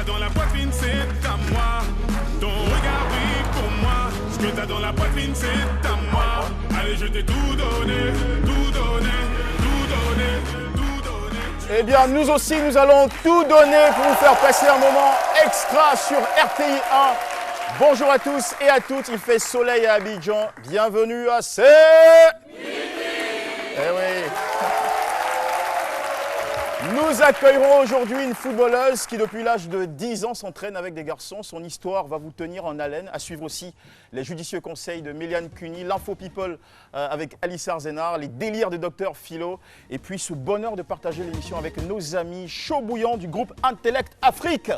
dans la poitrine, c'est à moi. Ton regard brille pour moi. Ce que t'as dans la poitrine, c'est à moi. Allez, je t'ai tout donné, tout donné, tout donné, tout donné. Eh bien, nous aussi, nous allons tout donner pour vous faire passer un moment extra sur RTI 1. Bonjour à tous et à toutes, il fait soleil à Abidjan. Bienvenue à C'est Eh oui. Nous accueillerons aujourd'hui une footballeuse qui, depuis l'âge de 10 ans, s'entraîne avec des garçons. Son histoire va vous tenir en haleine. À suivre aussi les judicieux conseils de Méliane Cuny, l'Info People avec Alice Arzenard, les délires de Dr Philo. Et puis ce bonheur de partager l'émission avec nos amis chauds bouillants du groupe Intellect Afrique.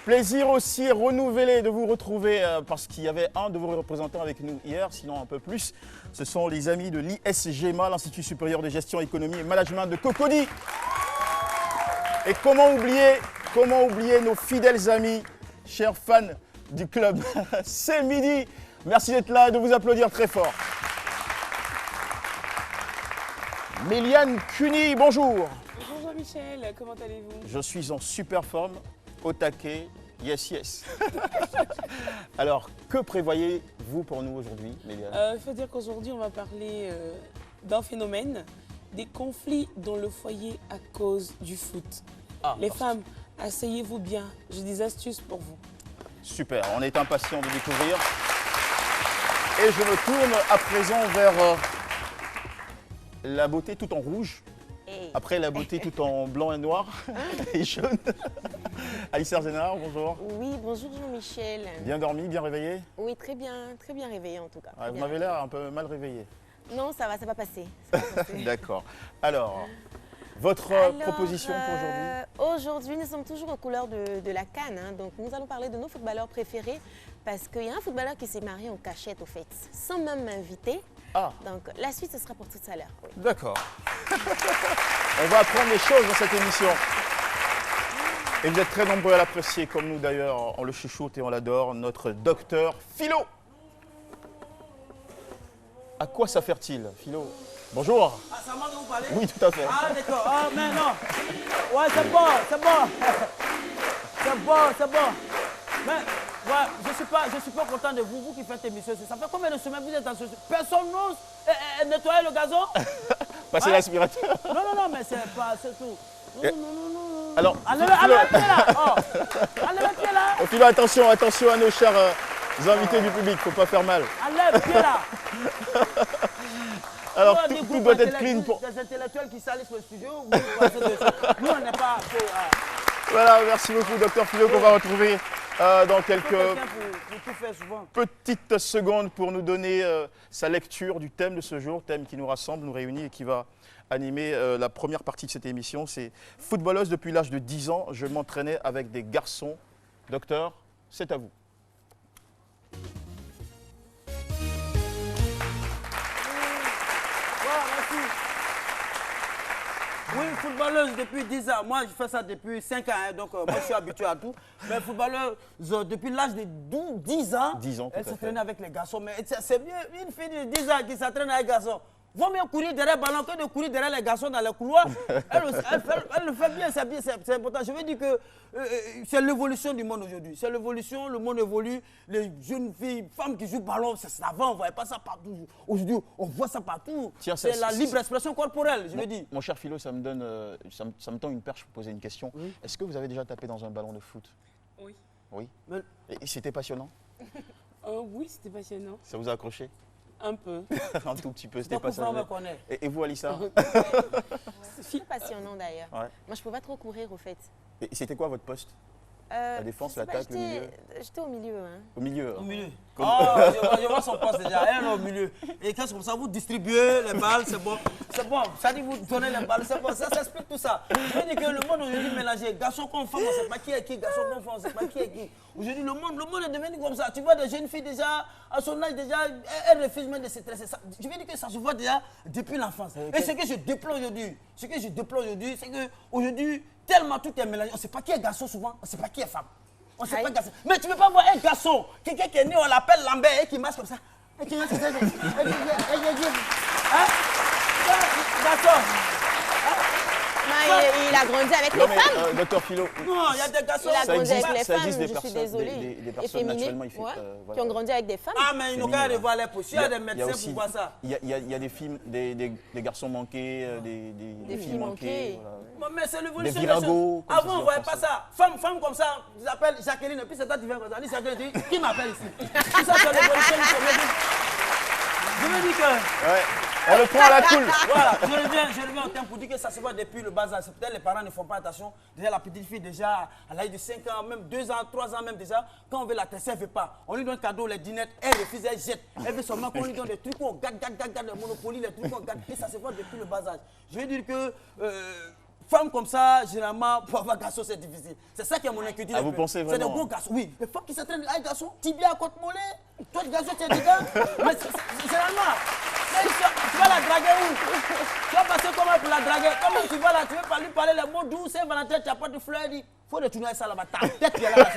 Plaisir aussi renouvelé de vous retrouver parce qu'il y avait un de vos représentants avec nous hier, sinon un peu plus. Ce sont les amis de l'ISGMA, l'Institut supérieur de gestion, économie et management de Cocody. Et comment oublier nos fidèles amis, chers fans du club. C'est midi. Merci d'être là et de vous applaudir très fort. Méliane Cuny, bonjour. Bonjour Jean-Michel, comment allez-vous? Je suis en super forme. Au taquet, yes, yes. Alors, que prévoyez-vous pour nous aujourd'hui, Méliane? Il faut dire qu'aujourd'hui, on va parler d'un phénomène, des conflits dans le foyer à cause du foot. Les femmes, asseyez-vous bien, j'ai des astuces pour vous. Super, on est impatients de découvrir. Et je me tourne à présent vers la beauté tout en rouge. Après la beauté tout en blanc et noir et jaune. Alice Arzenard, bonjour. Oui, bonjour Jean-Michel. Bien dormi, bien réveillé? Oui, très bien réveillé en tout cas. Vous m'avez l'air un peu mal réveillé. Non, ça va passer. D'accord. Alors, votre proposition pour aujourd'hui? Aujourd'hui, nous sommes toujours aux couleurs de la CAN. Donc, nous allons parler de nos footballeurs préférés parce qu'il y a un footballeur qui s'est marié en cachette, au fait, sans même m'inviter. Donc, la suite, ce sera pour tout à l'heure. Oui. D'accord. On va apprendre des choses dans cette émission. Et vous êtes très nombreux à l'apprécier, comme nous d'ailleurs. On le chouchoute et on l'adore, notre docteur Philo. À quoi s'affaire-t-il, Philo? Bonjour. Ah, c'est à moi que vous parlez? Oui, tout à fait. Ah, d'accord. Ah, mais non. Ouais, c'est bon. C'est bon. Mais, ouais, je suis pas content de vous qui faites émission. Ça fait combien de semaines vous êtes dans ce... Personne n'ose nettoyer le gazon? Passez l'aspirateur. Non, mais c'est tout. Non. Alors, Allez le pied là. Allez le pied là. Philo, attention à nos chers invités du public, faut pas faire mal. Allez le pied là. Alors, tout doit être clean pour... Des intellectuels qui salissent le studio. Nous, on n'est pas... Voilà, merci beaucoup, docteur Philo, qu'on va retrouver dans quelques petites secondes pour nous donner sa lecture du thème de ce jour, thème qui nous rassemble, nous réunit et qui va animer la première partie de cette émission. C'est footballeuse depuis l'âge de 10 ans. Je m'entraînais avec des garçons. Docteur, c'est à vous. Oui, footballeuse depuis 10 ans. Moi, je fais ça depuis 5 ans, donc moi, je suis habitué à tout. Mais footballeuse, depuis l'âge de 10 ans, 10 ans, elle s'entraîne avec les garçons. Mais c'est mieux une fille de 10 ans qui s'entraîne avec les garçons. Vaut mieux courir derrière le ballon que de courir derrière les garçons dans les couloirs. Elle le fait bien, c'est important. Je veux dire que c'est l'évolution du monde aujourd'hui. C'est l'évolution, le monde évolue. Les jeunes filles, femmes qui jouent ballon, c'est avant, on ne voyait pas ça partout. Aujourd'hui, on voit ça partout. C'est la libre expression corporelle, je veux dire. Mon cher Philo, ça me tend une perche pour poser une question. Oui. Est-ce que vous avez déjà tapé dans un ballon de foot? Oui. Oui. Et c'était passionnant? Oui, c'était passionnant. Ça vous a accroché? Un peu. Un tout petit peu, c'était pas ça. Et vous, Alissa? C'est passionnant d'ailleurs. Ouais. Moi, je ne peux pas trop courir au fait. Et c'était quoi votre poste? La défense, l'attaque, le milieu? J'étais au milieu. Au milieu? Au milieu. Je vois son poste déjà, elle est au milieu. Et quand c'est comme ça, vous distribuez les balles, c'est bon. C'est bon, ça dit vous donnez les balles, c'est bon, ça explique tout ça. Je veux dire que le monde aujourd'hui est mélangé. Garçon comme femme, on ne sait pas qui est qui. Garçon comme femme, on ne sait pas qui est qui. Aujourd'hui, le monde est devenu comme ça. Tu vois des jeunes filles déjà, à son âge déjà, elles refusent même de se stresser. Je veux dire que ça se voit déjà depuis l'enfance. Et ce que je déplore aujourd'hui, c'est que aujourd'hui, tellement tout est mélangé. On ne sait pas qui est garçon souvent, on ne sait pas qui est femme. On sait pas garçon. Mais tu ne peux pas voir un garçon, quelqu'un qui est né, on l'appelle Lambert et qui marche comme ça. Et qui marche comme ça. garçons. Il a grandi avec les femmes. Docteur Philo. Non, il y a des garçons. Il a grandi avec les femmes, des je personnes, suis désolée. des personnes naturellement qui ont grandi avec des femmes. Ah, mais ils n'ont qu'à revoir les poches. Il y a des médecins pour voir ça. Il y a des films, des garçons manqués, des filles manquées. Voilà. Mais c'est l'évolution des viragos. Avant, on ne voyait pas ça. Femme comme ça, ils appellent Jacqueline, et puis c'est toi qui viens comme ça. Dis Jacqueline, qui m'appelle ici? Tout ça, c'est l'évolution du comédie. Je me dis que... Ouais. On le prend à la cool. Voilà, je reviens au thème pour dire que ça se voit depuis le bas âge. Peut-être les parents ne font pas attention. Déjà, la petite fille, déjà, à l'âge de 5 ans, même 2 ans, 3 ans même déjà, quand on veut la tester, elle ne veut pas. On lui donne cadeau, les dinettes, elle refuse, elle jette. Elle veut seulement qu'on lui donne des trucs, on garde, le Monopoly, les trucs qu'on garde. Et ça se voit depuis le bas âge. Je veux dire que... femmes comme ça, généralement, pour avoir garçon, c'est difficile. C'est ça qui est mon inquiétude. Ah, vous pensez vraiment? C'est des gros garçons. Oui, les femmes qui s'entraînent, ah, garçon, tibia à côte mollet. Toi, le garçon, tu es dedans. Mais généralement, tu vas la draguer où? Tu vas passer comment pour la draguer? Comment tu vas là? Tu veux pas lui parler les mots doux, c'est Valentin, tu n'as pas de fleurs. Il faut retourner ça là-bas. Ta tête, tu es là,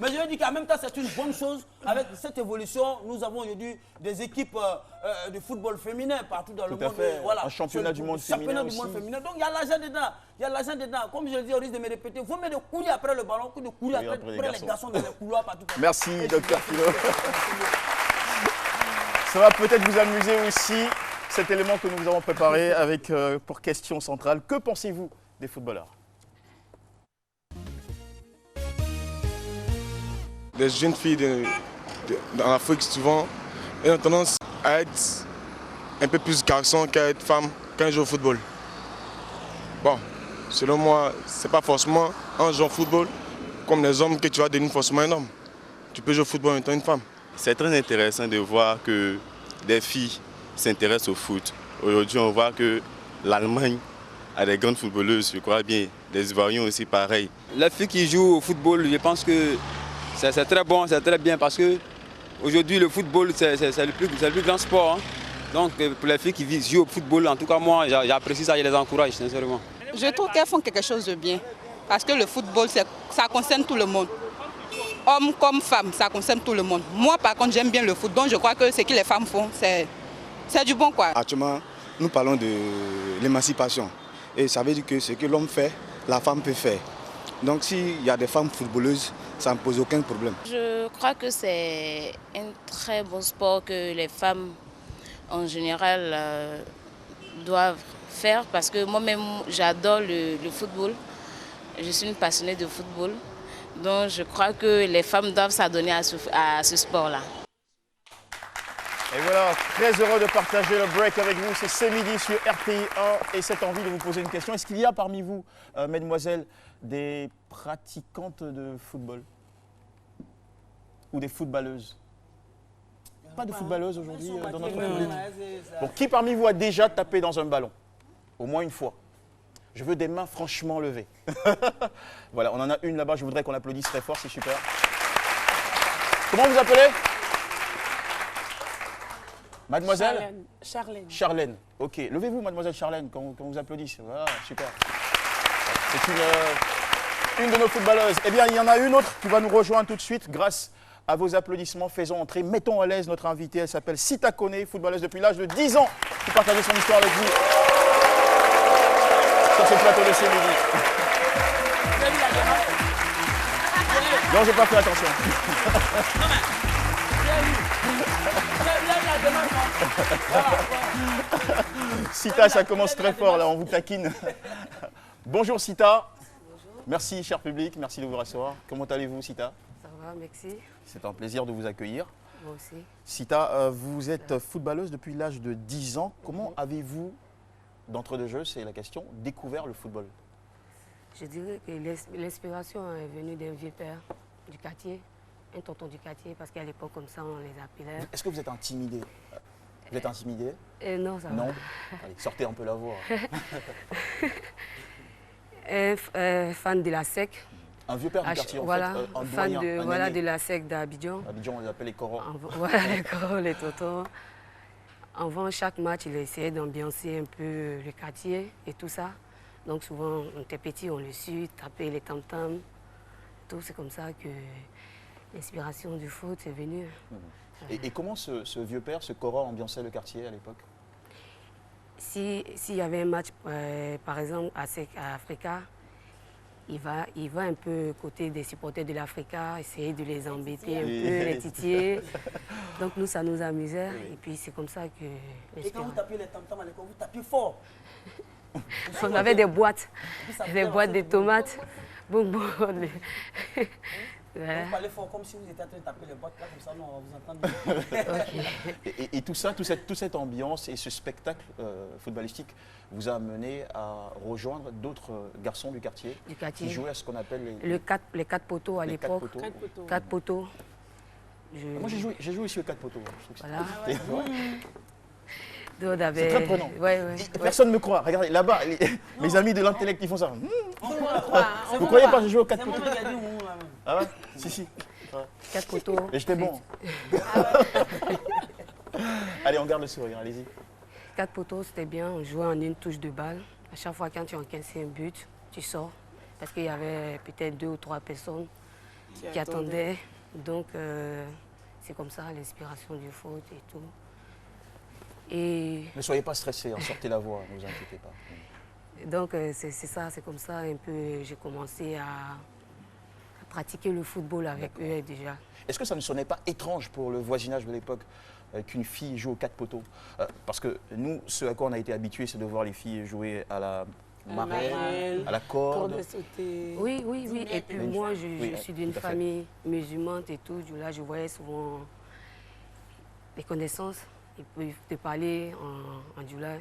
mais je veux dire qu'en même temps, c'est une bonne chose. Avec cette évolution, nous avons aujourd'hui des équipes de football féminin partout dans le monde. Voilà. Un championnat du monde féminin. Donc il y a l'argent dedans. Il y a l'argent dedans. Comme je le dis, au risque de me répéter, vous mettez des couilles après le ballon, coups de couilles après les garçons dans les couloirs partout. Merci, docteur Philo. Ça va peut-être vous amuser aussi, cet élément que nous vous avons préparé avec pour question centrale. Que pensez-vous des footballeurs? Les jeunes filles en Afrique, souvent, elles ont tendance à être un peu plus garçons qu'à être femmes quand elles jouent au football. Bon, selon moi, c'est pas forcément en jouant au football comme les hommes que tu vas devenir forcément un homme. Tu peux jouer au football en étant une femme. C'est très intéressant de voir que des filles s'intéressent au foot. Aujourd'hui, on voit que l'Allemagne a des grandes footballeuses, je crois bien. Les Ivoiriens aussi, pareil. Les filles qui jouent au football, je pense que c'est très bon, c'est très bien parce que aujourd'hui le football c'est le plus grand sport. Hein. Donc pour les filles qui jouent au football, en tout cas moi j'apprécie ça, je les encourage sincèrement. Je trouve qu'elles font quelque chose de bien parce que le football ça concerne tout le monde. Hommes comme femmes, ça concerne tout le monde. Moi par contre j'aime bien le foot, donc je crois que ce que les femmes font c'est du bon quoi. Actuellement nous parlons de l'émancipation et ça veut dire que ce que l'homme fait, la femme peut faire. Donc s'il y a des femmes footballeuses, ça ne pose aucun problème. Je crois que c'est un très bon sport que les femmes en général doivent faire parce que moi-même j'adore le football. Je suis une passionnée de football. Donc je crois que les femmes doivent s'adonner à ce sport-là. Et voilà, très heureux de partager le break avec vous. C'est midi sur RTI 1 et cette envie de vous poser une question. Est-ce qu'il y a parmi vous, mesdemoiselles, des pratiquantes de football ou des footballeuses? Pas de footballeuses aujourd'hui dans notre public. Bon, qui parmi vous a déjà tapé dans un ballon? Au moins une fois. Je veux des mains franchement levées. Voilà, on en a une là-bas. Je voudrais qu'on applaudisse très fort, c'est super. Comment vous appelez? Mademoiselle Charlène. Charlène. Ok. Levez-vous, mademoiselle Charlène, quand on vous applaudisse. Voilà, super. C'est une de nos footballeuses. Eh bien, il y en a une autre qui va nous rejoindre tout de suite grâce à vos applaudissements. Faisons entrer, mettons à l'aise notre invitée. Elle s'appelle Sita Kone, footballeuse depuis l'âge de 10 ans, qui partageait son histoire avec vous sur ce plateau de ce midi. Non, j'ai pas fait attention. Sita, ça commence très fort là, on vous taquine. Bonjour Sita. Bonjour. Merci cher public, merci de vous recevoir. Comment allez-vous Sita? Ça va, merci. C'est un plaisir de vous accueillir. Moi aussi. Sita, vous êtes footballeuse depuis l'âge de 10 ans. Comment avez-vous, d'entre deux jeux, c'est la question, découvert le football? Je dirais que l'inspiration est venue d'un vieux père du quartier, un tonton du quartier, parce qu'à l'époque, comme ça, on les appelait. Est-ce que vous êtes intimidé? Vous êtes intimidé? Non, ça va. Non. Allez, sortez un peu la voix. Fan de la SEC. Un vieux père du quartier, en voilà, fait, un fan doyen, de la SEC d'Abidjan. Abidjan, on les appelle les corons. Voilà, les corons, les tontons. Avant chaque match, il essayait d'ambiancer un peu le quartier et tout ça. Donc souvent, on était petits, on le suit, taper les tam-tams. Tout, c'est comme ça que l'inspiration du foot est venue. Et comment ce vieux père, ce coron, ambiançait le quartier à l'époque? s'il y avait un match, par exemple, à Africa, il va un peu côté des supporters de l'Africa, essayer de les embêter un peu, les titiller. Donc nous, ça nous amusait. Et puis c'est comme ça que... Et quand vous tapiez les tam-tams à l'école, vous tapiez fort. On avait des boîtes de tomates. Bon. Vous parlez fort comme si vous étiez en train de taper les boîtes, là, comme ça, non, on va vous entendre. Et tout ça, toute cette ambiance et ce spectacle footballistique vous a amené à rejoindre d'autres garçons du quartier qui jouaient à ce qu'on appelle les 4 poteaux à l'époque. 4 poteaux. Moi, j'ai joué aussi aux 4 poteaux. Voilà. C'est très prenant. Personne ne me croit. Regardez, là-bas, mes amis de l'intellect, ils font ça. Vous ne croyez pas, j'ai joué aux 4 poteaux? Ah ouais? Si. 4 poteaux. Et j'étais bon. Allez, on garde le sourire, allez-y. 4 poteaux, c'était bien. On jouait en une touche de balle. À chaque fois, quand tu encaissais un but, tu sors. Parce qu'il y avait peut-être 2 ou 3 personnes qui attendaient. Donc, c'est comme ça, l'inspiration du foot et tout. Et... Ne soyez pas stressés, sortez la voix, ne vous inquiétez pas. Donc, c'est ça, c'est comme ça un peu, j'ai commencé à pratiquer le football avec eux déjà. Est-ce que ça ne sonnait pas étrange pour le voisinage de l'époque qu'une fille joue aux 4 poteaux? Parce que nous, ce à quoi on a été habitués, c'est de voir les filles jouer à la marelle, à la corde. Oui. Et puis moi, je suis d'une famille musulmane et tout. Là, je voyais souvent des connaissances. Ils peuvent te parler en Djoula.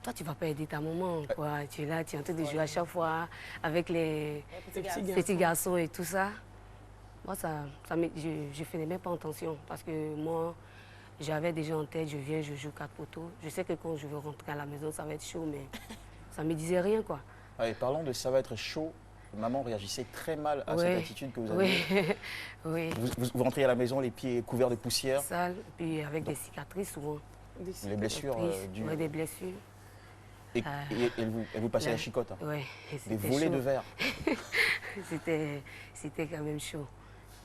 Toi, tu ne vas pas aider ta maman, quoi. Tu es là, tu es en train de jouer à chaque fois avec les petits garçons et tout ça. Moi, je ne faisais même pas attention parce que moi, j'avais déjà en tête, je viens, je joue 4 poteaux. Je sais que quand je veux rentrer à la maison, ça va être chaud, mais ça ne me disait rien, quoi. Allez, parlons de ça va être chaud. Maman réagissait très mal à cette attitude que vous avez. Oui. Vous rentrez à la maison, les pieds couverts de poussière. Sale, puis avec des cicatrices souvent. Les blessures Oui, des blessures. Et elle vous passait la chicotte. Hein. Oui. Des volets de verre. C'était quand même chaud.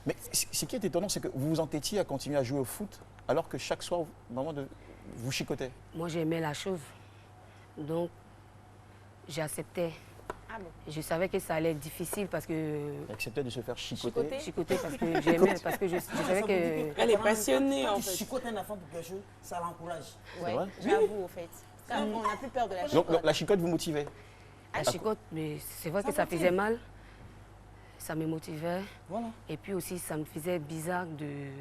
Mais ce qui est étonnant, c'est que vous vous entêtiez à continuer à jouer au foot, alors que chaque soir, maman vous chicotait. Moi, j'aimais la chose. Donc, j'acceptais. Ah bon. Je savais que ça allait être difficile parce que... Acceptait de se faire chicoter. Chicoter parce que j'aimais, parce que je savais que... Elle est passionnée en fait. Tu chicotes un enfant pour quelque chose, ça l'encourage. Ouais, j'avoue, au fait. On n'a plus peur de la chicotte. Donc la chicotte vous motivait? La chicotte, mais c'est vrai que ça faisait mal. Ça me motivait. Voilà. Et puis aussi, ça me faisait bizarre de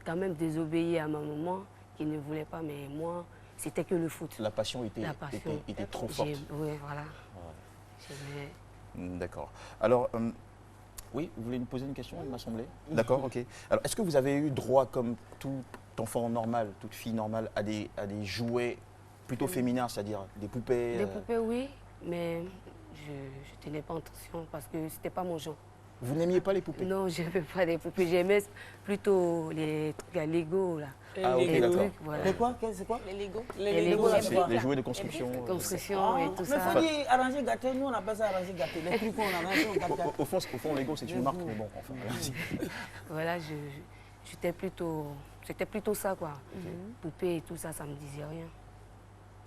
quand même désobéir à ma maman qui ne voulait pas, mais moi, c'était que le foot. La passion était trop forte. Oui, voilà. D'accord. Alors, oui, vous voulez me poser une question, il m'a semblé. D'accord, ok. Alors, est-ce que vous avez eu droit, comme tout enfant normal, toute fille normale, à des jouets plutôt féminins, c'est-à-dire des poupées? Des poupées, oui, mais je ne tenais pas attention parce que ce n'était pas mon genre. Vous n'aimiez pas les poupées? Non, je n'aimais pas les poupées. J'aimais plutôt les trucs à Lego, là. Ah, ok, d'accord. Voilà. Les quoi? C'est quoi? Les Lego. Les Lego, les jouets de construction. Construction et tout ça. Mais il faut dire arranger gâté, nous on appelle ça arranger gâté. Les trucs qu'on a, au fond, Lego, c'est une marque, mais bon, enfin. Voilà, c'était plutôt ça, quoi. Poupées et tout ça, ça ne me disait rien.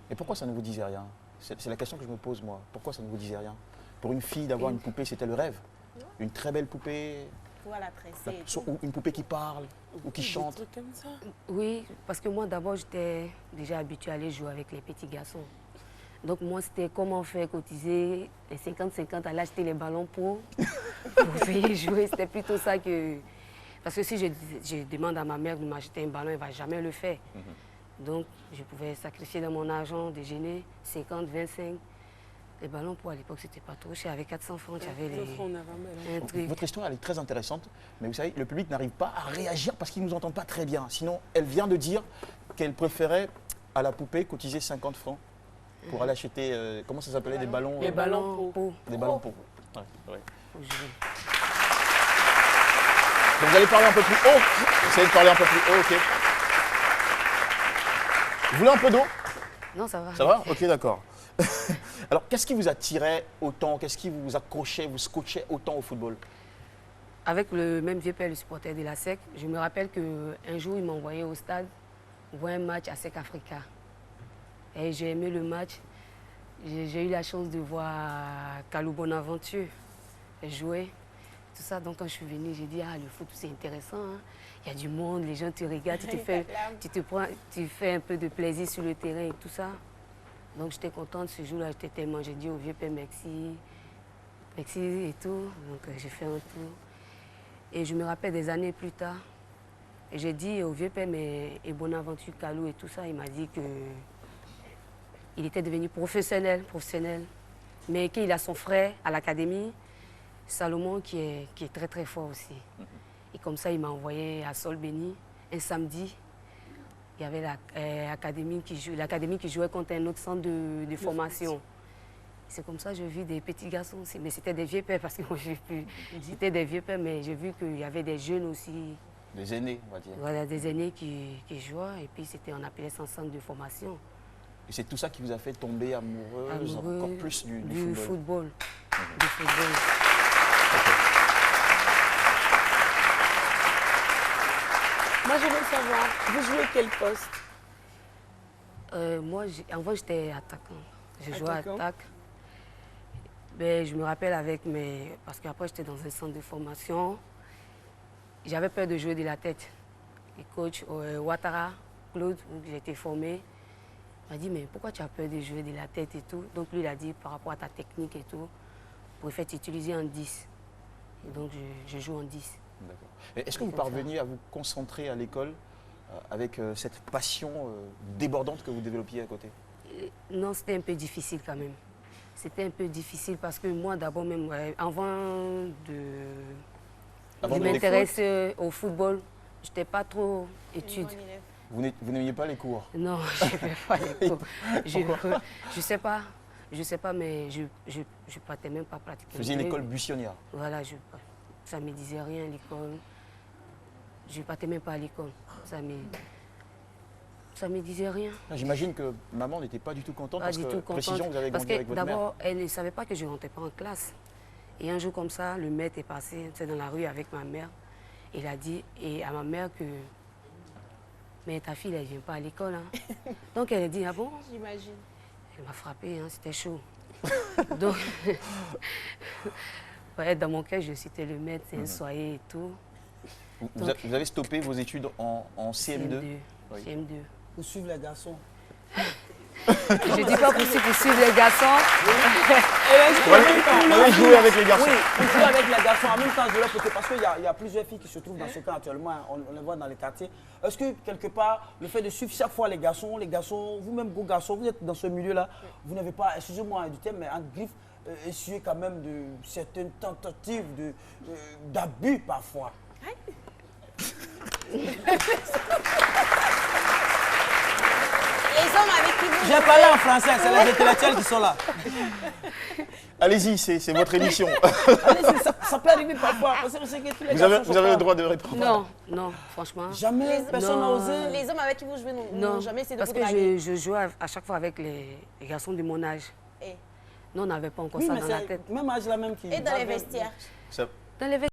Et pourquoi ça ne vous disait rien? C'est la question que je me pose, moi. Pourquoi ça ne vous disait rien? Pour une fille, d'avoir une poupée, c'était le rêve? Une très belle poupée? Voilà, tressée. Ou une poupée qui parle ou qui chante? Des trucs comme ça. Oui, parce que moi, d'abord, j'étais déjà habituée à aller jouer avec les petits garçons. Donc, moi, c'était comment faire cotiser les 50-50, aller acheter les ballons pour payer jouer. C'était plutôt ça que... Parce que si je demande à ma mère de m'acheter un ballon, elle ne va jamais le faire. Donc, je pouvais sacrifier dans mon argent, déjeuner, 50, 25. Les ballons pour à l'époque, c'était pas trop cher. Avec 400 francs, tu avais un truc. Votre histoire, elle est très intéressante. Mais vous savez, le public n'arrive pas à réagir parce qu'ils ne nous entendent pas très bien. Sinon, elle vient de dire qu'elle préférait à la poupée cotiser 50 francs pour aller acheter, comment ça s'appelait, des ballons? Les ballons pour. Des ballons pour. Ouais, ouais. Donc, vous allez parler un peu plus haut. Essayez de parler un peu plus haut, ok. Vous voulez un peu d'eau? Non, ça va. Ça va? Ok, d'accord. Alors, qu'est-ce qui vous attirait autant? Qu'est-ce qui vous accrochait, vous scotchait autant au football? Avec le même vieux père, le supporter de la SEC, je me rappelle qu'un jour, il m'a envoyé au stade voir un match à SEC Africa. Et j'ai aimé le match. J'ai eu la chance de voir Kalou Bonaventure jouer. Tout ça, donc quand je suis venue, j'ai dit, ah, le foot, c'est intéressant. Hein. Il y a du monde, les gens te regardent, tu fais un peu de plaisir sur le terrain et tout ça. Donc j'étais contente ce jour-là, j'ai dit au vieux père merci et tout. Donc j'ai fait un tour. Et je me rappelle des années plus tard, j'ai dit au vieux père, mais et Bonaventure Kalou et tout ça, il m'a dit qu'il était devenu professionnel, mais qu'il a son frère à l'académie, Salomon, qui est très très fort aussi. Et comme ça, il m'a envoyé à Sol-Béni un samedi. Il y avait l'académie qui jouait contre un autre centre de formation. C'est comme ça que j'ai vu des petits garçons aussi. Mais c'était des vieux pères parce que moi, c'était des vieux pères, mais j'ai vu qu'il y avait des jeunes aussi. Des aînés, on va dire. Voilà, des aînés qui jouaient. Et puis, on appelait ça un centre de formation. Et c'est tout ça qui vous a fait tomber amoureuse encore plus du football. Du football. Okay. Moi, je veux savoir, vous jouez quel poste? Moi, avant, j'étais attaquant. Je jouais à attaque. Mais je me rappelle parce qu'après, j'étais dans un centre de formation. J'avais peur de jouer de la tête. Le coach Ouattara, Claude, où j'ai été formé, m'a dit, mais pourquoi tu as peur de jouer de la tête et tout? Donc, lui, il a dit, par rapport à ta technique et tout, vous préférez t'utiliser en 10. Et donc, je joue en 10. D'accord. Est-ce que vous parveniez à vous concentrer à l'école avec cette passion débordante que vous développiez à côté? Non, c'était un peu difficile quand même. C'était un peu difficile parce que moi, d'abord, même avant de m'intéresser au football, je n'étais pas trop étude. Vous n'aimiez pas les cours? Non, je n'aimais pas les cours. Je sais pas, mais je ne partais même pas pratiquer. Vous faisiez l'école buissonnière? Voilà, ça ne me disait rien à l'école. Je ne partais même pas à l'école. Ça ne me disait rien. J'imagine que maman n'était pas du tout contente parce que, précision, vous avez grandi avec votre mère. D'abord, elle ne savait pas que je ne rentrais pas en classe. Et un jour comme ça, le maître est passé dans la rue avec ma mère. Il a dit à ma mère que mais ta fille, elle ne vient pas à l'école. Hein. Donc elle a dit, ah bon? J'imagine. Elle m'a frappée, hein, c'était chaud. Donc, ouais, dans mon cœur, je citais le maître, c'est un soyer et tout. Vous avez stoppé vos études en CM2? Oui. CM2. Pour suivre les garçons. Je dis pas pour suivre les garçons. Vous allez jouer avec les garçons. Oui, on joue avec les garçons. En même temps, je leur parce qu'il y a plusieurs filles qui se trouvent dans ce cas actuellement. On les voit dans les quartiers. Est-ce que quelque part, le fait de suivre chaque fois les garçons, vous-même, gros garçons, vous êtes dans ce milieu-là, vous n'avez pas, excusez-moi du terme, mais en griffe, essuyé quand même de certaines tentatives d'abus parfois? Les hommes avec qui vous... J'ai parlé en français, c'est les intellectuels qui sont là. Allez-y, c'est votre émission. Allez-y, ça peut arriver parfois. Vous avez le droit de répondre. Non, franchement. Jamais, personne n'a osé. Les hommes avec qui vous jouez n'ont jamais essayé de vous draguer. Parce que je jouais à chaque fois avec les garçons de mon âge. Nous, on n'avait pas encore ça dans la tête. Même âge là même qui... Et dans les vestiaires? Dans les vestiaires.